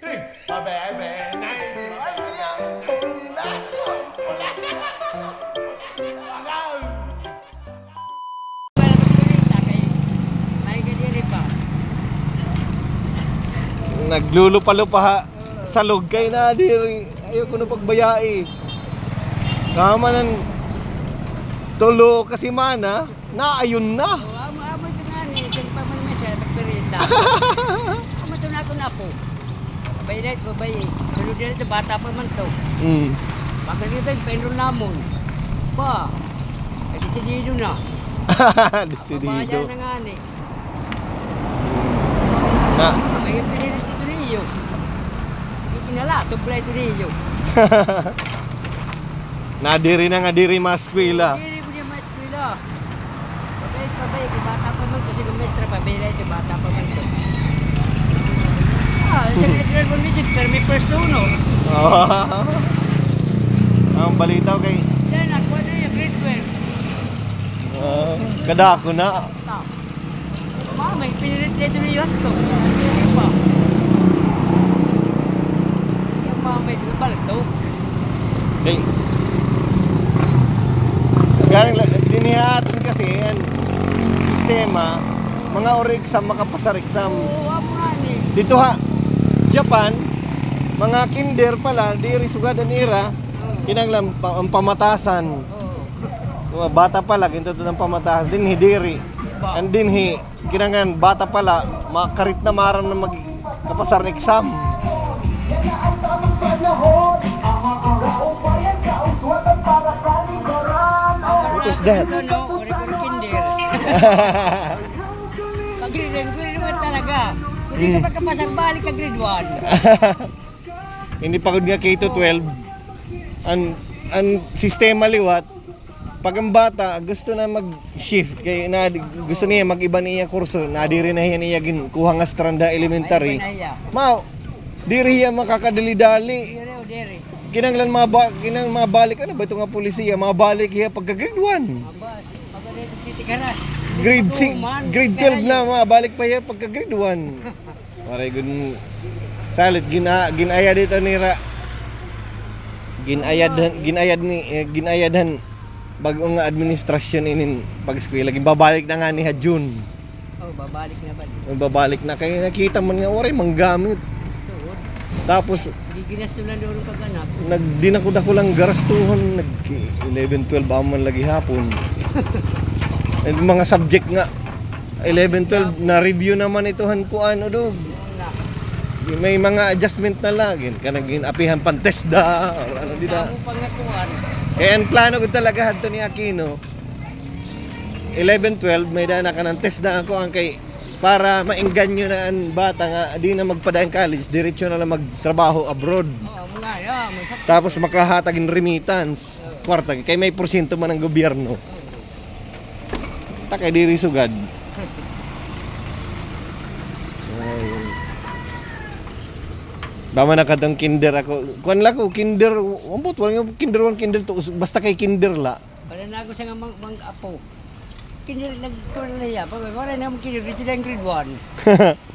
Pabebe, nay, yang pula, pula. Naglulupa-lupa sa lugkay na diri. Ayoko na pagbayai. Kama ng tulo kasi mana, ayun na. Amo ito nga ni, kaya pa man na siya, nagperita. Amo ito na ako na po. Bayi ko, bayi. Pero dito, bata pa man to. Pagkakita yung penron namon. Ba, desidido na. Desidido. Kabayan na nga ni. Na. May pinilit ito niyo. Ikinala, tubla ito niyo. Nadiri na nga diri maskwila. Diri ko niya maskwila. Pabay, bata pa man kasi lumestra, pabay na ito, bata pa man to. Secretary ko nito, pero may persono. Ang balita kay Yan, ako na yung grade 12. kadako na. May pinilit dito niyo ito. Hindi pa. Yung may balik to. Hey. Galing dinihaton kasi yan sistema mga exam makapasar exam. Oo, amo nga ni. Dito ha Japan mga kinder pala diri sugadan ira kinanglan ang pamatasan. Mga bata pala kinto ng pamatasan dinhi diri. And dinhi kinangan bata pala makarit na maram na magkapasar exam. What is that? No, kinder. Pag-grade 1 talaga. Hindi ka pagkapasang balik ka grade 1. Hindi pagod nga K-12. Ang sistema liwat pag ang bata gusto na mag-shift kay na gusto niya mag-iba niya kurso na diri na niya kuha nga stranda elementary. Mao diri hiya makakadali-dali. Diri. Kinanglan mabalik ano ba ito nga polisiya mabalik hiya pagka grade 1. Grade 6, grade 12 na mabalik pa hiya pagka grade 1. Maray gun salit ginaya dito nira. Ginayadhan bagong administrasyon inin pag-eskwela babalik na nga ni June. Babalik na ba? Babalik na kay nakita man nga oray manggamit. Tapos giginas lang doon pag anak. Nagdinako lang garastuhan nag 11 12 man lagi hapon. And mga subject nga 11 12 na review naman itohan ko ano dog. May mga adjustment na lagin kanang apihan pan test da or ano dida. Kaya ang plano ko talaga hadto ni Aquino 11 12 may dana ka ng test na ako ang kay para maengganyo na ang bata nga di na magpadayang college diretso na lang magtrabaho abroad. Tapos makahatagin remittance kwarta kay may porsyento man ang gobyerno. Takay diri sugad. Bama na katong kinder ako. Kuan la ko kinder, umbot wala yung kinder 1 kinder 2 basta kay kinder la. Wala na ako sa nga mang apo. Kinder nagkuha na ya, pag wala na mo kinder dito lang grade 1.